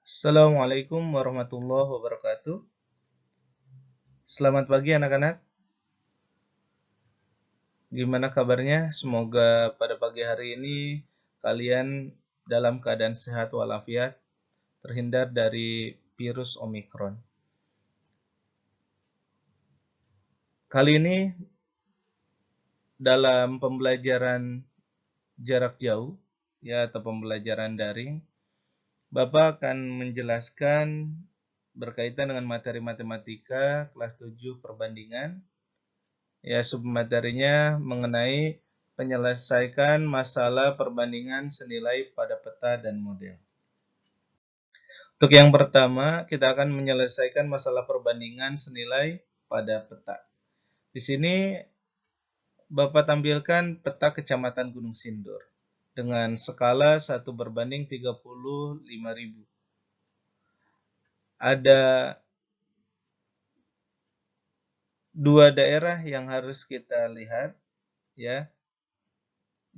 Assalamualaikum warahmatullahi wabarakatuh. Selamat pagi anak-anak. Gimana kabarnya? Semoga pada pagi hari ini kalian dalam keadaan sehat walafiat, terhindar dari virus Omikron. Kali ini dalam pembelajaran jarak jauh ya atau pembelajaran daring, Bapak akan menjelaskan berkaitan dengan materi matematika kelas 7 perbandingan. Ya, submaterinya mengenai menyelesaikan masalah perbandingan senilai pada peta dan model. Untuk yang pertama, kita akan menyelesaikan masalah perbandingan senilai pada peta. Di sini Bapak tampilkan peta Kecamatan Gunung Sindur dengan skala 1:35.000. Ada dua daerah yang harus kita lihat, ya.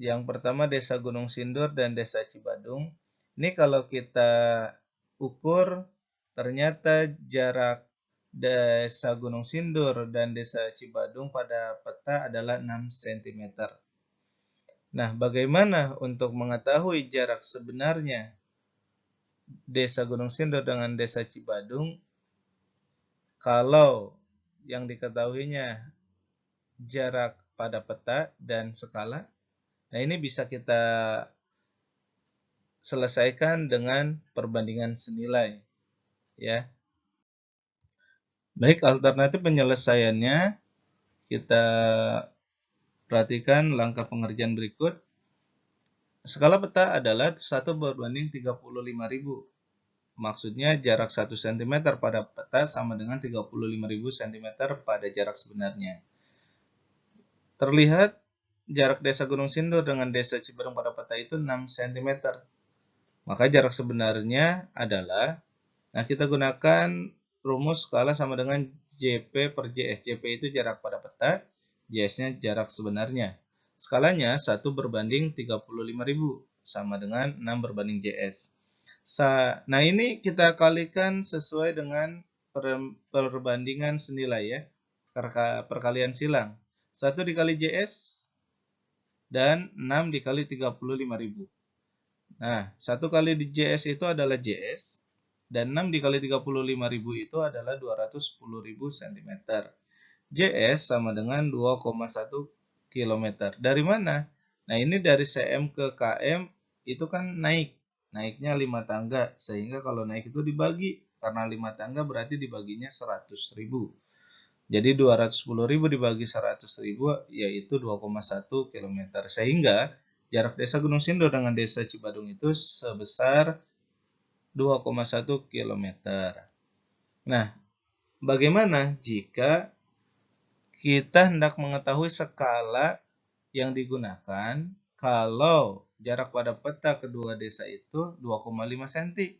Yang pertama Desa Gunung Sindur dan Desa Cibadung. Ini kalau kita ukur, ternyata jarak Desa Gunung Sindur dan Desa Cibadung pada peta adalah 6 cm. Nah, bagaimana untuk mengetahui jarak sebenarnya Desa Gunung Sindur dengan Desa Cibadung kalau yang diketahuinya jarak pada peta dan skala? Nah, ini bisa kita selesaikan dengan perbandingan senilai, ya. Baik, alternatif penyelesaiannya kita perhatikan langkah pengerjaan berikut. Skala peta adalah 1:35.000. Maksudnya jarak 1 cm pada peta sama dengan 35.000 cm pada jarak sebenarnya. Terlihat jarak Desa Gunung Sindur dengan Desa Cibadung pada peta itu 6 cm. Maka jarak sebenarnya adalah, nah kita gunakan rumus skala sama dengan JP per JS. JP itu jarak pada peta, JS-nya jarak sebenarnya. Skalanya 1:35.000 sama dengan 6 JS. Nah ini kita kalikan sesuai dengan perbandingan senilai, ya, perkalian silang. 1 dikali JS dan 6 dikali 35.000. Nah, 1 kali di JS itu adalah JS, dan 6 dikali 35.000 itu adalah 210.000 cm. JS sama dengan 2,1 km. Dari mana? Nah, ini dari cm ke km itu kan naik. Naiknya 5 tangga, sehingga kalau naik itu dibagi. Karena 5 tangga berarti dibaginya 100.000. Jadi 210.000 dibagi 100.000 yaitu 2,1 km. Sehingga jarak Desa Gunung Sindur dengan Desa Cibadung itu sebesar 2,1 km. Nah, bagaimana jika kita hendak mengetahui skala yang digunakan kalau jarak pada peta kedua desa itu 2,5 cm?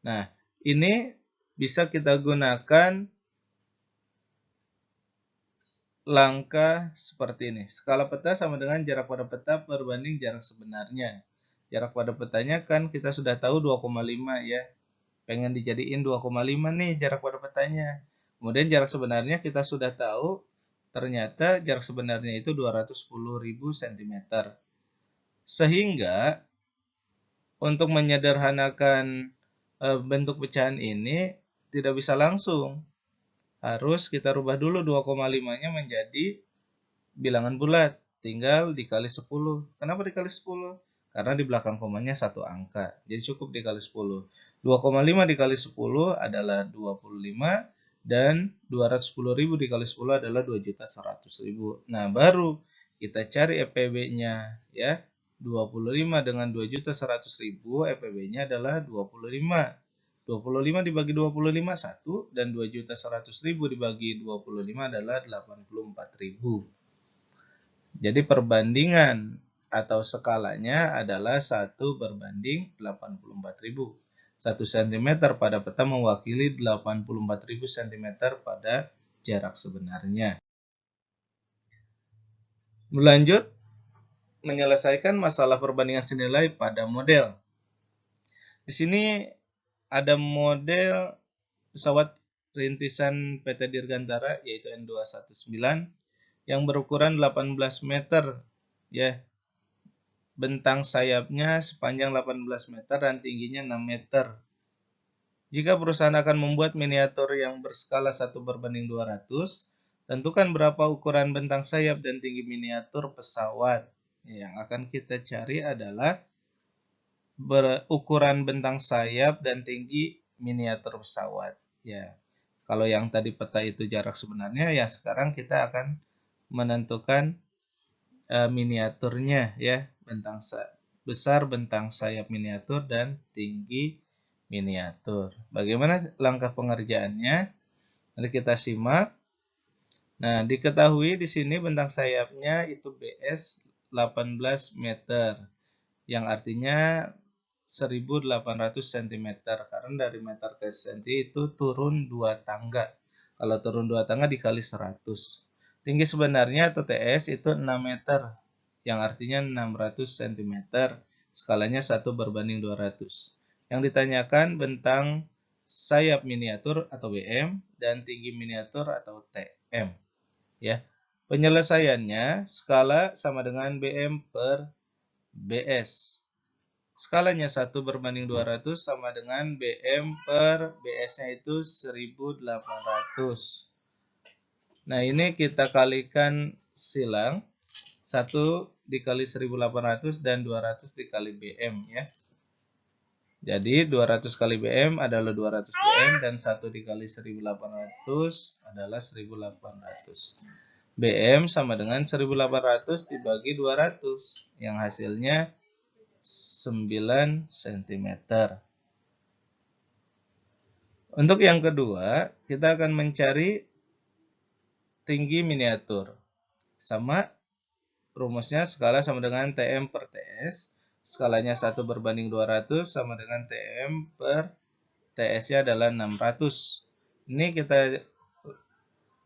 Nah, ini bisa kita gunakan langkah seperti ini. Skala peta sama dengan jarak pada peta perbanding jarak sebenarnya. Jarak pada petanya kan kita sudah tahu 2,5, ya. Pengen dijadiin 2,5 nih jarak pada petanya. Kemudian jarak sebenarnya kita sudah tahu, ternyata jarak sebenarnya itu 210.000 cm. Sehingga untuk menyederhanakan bentuk pecahan ini tidak bisa langsung. Harus kita rubah dulu 2,5-nya menjadi bilangan bulat, tinggal dikali 10. Kenapa dikali 10? Karena di belakang komanya satu angka, jadi cukup dikali 10. 2,5 dikali 10 adalah 25, dan 210.000 dikali 10 adalah 2.100.000. Nah, baru kita cari EPB-nya, ya. 25 dengan 2.100.000, EPB-nya adalah 25. 25 dibagi 25, 1, dan 2.100.000 dibagi 25 adalah 84.000. Jadi perbandingan atau skalanya adalah 1:84.000. 1 cm pada peta mewakili 84.000 cm pada jarak sebenarnya. Berlanjut, menyelesaikan masalah perbandingan senilai pada model. Di sini ada model pesawat rintisan PT Dirgantara yaitu N219 yang berukuran 18 meter ya. Bentang sayapnya sepanjang 18 meter dan tingginya 6 meter. Jika perusahaan akan membuat miniatur yang berskala 1:200, tentukan berapa ukuran bentang sayap dan tinggi miniatur pesawat. Yang akan kita cari adalah ukuran bentang sayap dan tinggi miniatur pesawat. Ya, kalau yang tadi peta itu jarak sebenarnya, ya sekarang kita akan menentukan miniaturnya ya, besar bentang sayap miniatur dan tinggi miniatur. Bagaimana langkah pengerjaannya? Mari kita simak. Nah, diketahui di sini bentang sayapnya itu BS 18 meter, yang artinya 1800 cm, karena dari meter ke senti itu turun 2 tangga. Kalau turun 2 tangga dikali 100. Tinggi sebenarnya atau TS itu 6 meter, yang artinya 600 cm. Skalanya 1:200. Yang ditanyakan bentang sayap miniatur atau BM dan tinggi miniatur atau TM. Ya, penyelesaiannya skala sama dengan BM per BS. Skalanya 1:200 sama dengan BM per BS-nya itu 1800. Nah, ini kita kalikan silang. 1 dikali 1800 dan 200 dikali BM ya. Jadi 200 kali BM adalah 200 BM dan 1 dikali 1800 adalah 1800. BM sama dengan 1800 dibagi 200 yang hasilnya 9 cm. Untuk yang kedua, kita akan mencari tinggi miniatur. Sama rumusnya skala sama dengan TM per TS. Skalanya 1:200 sama dengan TM per TS-nya adalah 600. Ini kita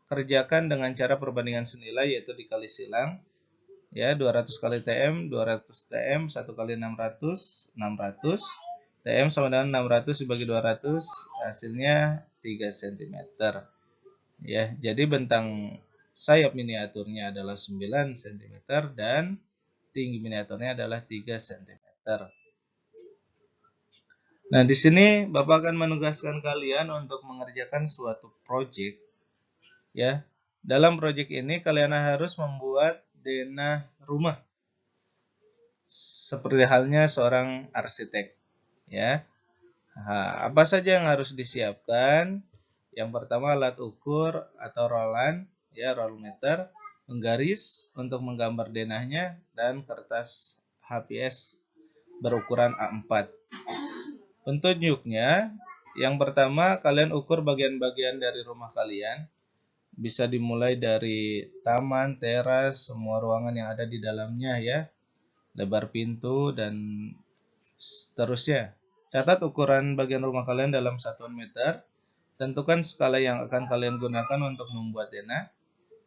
kerjakan dengan cara perbandingan senilai, yaitu dikali silang. Ya, 200 kali TM, 200 TM, 1 kali 600, 600. TM sama dengan 600 dibagi 200, hasilnya 3 cm. Ya, jadi bentang sayap miniaturnya adalah 9 cm dan tinggi miniaturnya adalah 3 cm. Nah, di sini Bapak akan menugaskan kalian untuk mengerjakan suatu proyek. Ya, dalam proyek ini kalian harus membuat denah rumah. Seperti halnya seorang arsitek. Ya, nah, apa saja yang harus disiapkan? Yang pertama alat ukur atau rolan, ya roll meter, penggaris untuk menggambar denahnya, dan kertas HPS berukuran A4. Petunjuknya, yang pertama kalian ukur bagian-bagian dari rumah kalian. Bisa dimulai dari taman, teras, semua ruangan yang ada di dalamnya ya, lebar pintu dan seterusnya. Catat ukuran bagian rumah kalian dalam satuan meter. Tentukan skala yang akan kalian gunakan untuk membuat denah.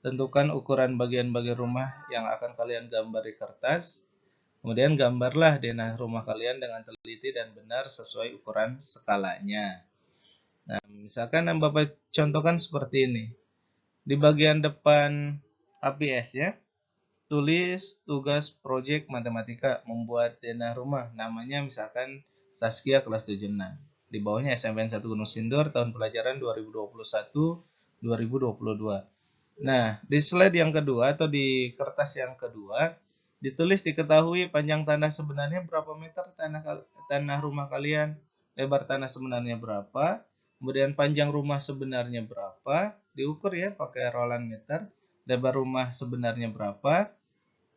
Tentukan ukuran bagian-bagian rumah yang akan kalian gambar di kertas. Kemudian gambarlah denah rumah kalian dengan teliti dan benar sesuai ukuran skalanya. Nah, misalkan yang Bapak contohkan seperti ini. Di bagian depan APS ya, tulis tugas proyek matematika membuat denah rumah. Namanya misalkan Saskia kelas 76. Di bawahnya SMPN 1 Gunung Sindur tahun pelajaran 2021-2022. Nah, di slide yang kedua atau di kertas yang kedua, ditulis diketahui panjang tanah sebenarnya berapa meter tanah rumah kalian, lebar tanah sebenarnya berapa, kemudian panjang rumah sebenarnya berapa, diukur ya pakai rolan meter, lebar rumah sebenarnya berapa,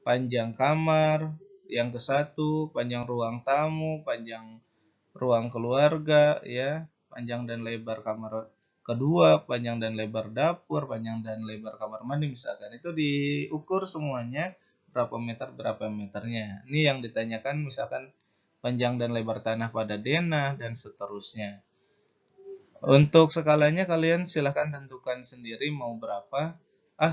panjang kamar yang ke satu, panjang ruang tamu, panjang ruang keluarga, ya, panjang dan lebar kamar kedua, panjang dan lebar dapur, panjang dan lebar kamar mandi misalkan. Itu diukur semuanya berapa meternya. Ini yang ditanyakan misalkan panjang dan lebar tanah pada denah dan seterusnya. Untuk skalanya kalian silahkan tentukan sendiri mau berapa.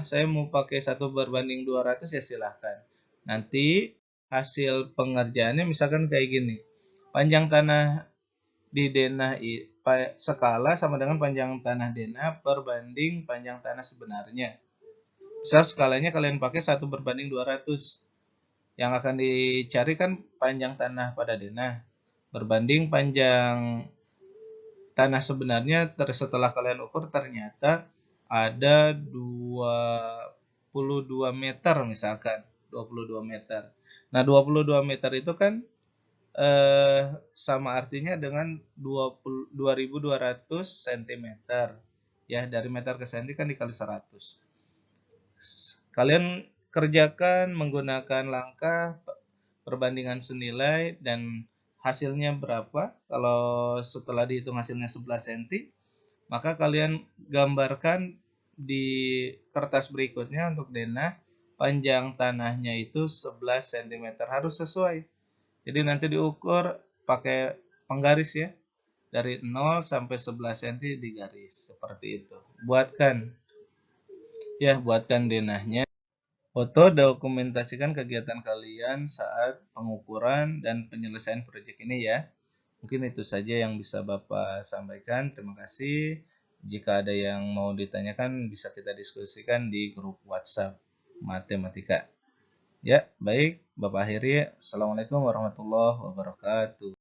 Saya mau pakai 1:200 ya silahkan. Nanti hasil pengerjaannya misalkan kayak gini. Panjang tanah di denah skala sama dengan panjang tanah denah per banding panjang tanah sebenarnya. Misal skalanya kalian pakai 1/200. Yang akan dicari kan panjang tanah pada denah berbanding panjang tanah sebenarnya. Setelah kalian ukur ternyata ada 22 meter misalkan, 22 meter. Nah, 22 meter itu kan sama artinya dengan 2200 cm. Ya, dari meter ke senti kan dikali 100. Kalian kerjakan menggunakan langkah perbandingan senilai dan hasilnya berapa. Kalau setelah dihitung hasilnya 11 cm, maka kalian gambarkan di kertas berikutnya untuk denah panjang tanahnya itu 11 cm, harus sesuai. Jadi nanti diukur pakai penggaris ya, dari 0 sampai 11 cm digaris seperti itu. Buatkan denahnya. Foto dokumentasikan kegiatan kalian saat pengukuran dan penyelesaian proyek ini ya. Mungkin itu saja yang bisa Bapak sampaikan. Terima kasih. Jika ada yang mau ditanyakan bisa kita diskusikan di grup WhatsApp Matematika. Ya, baik. Bapak akhiri. Assalamualaikum warahmatullahi wabarakatuh.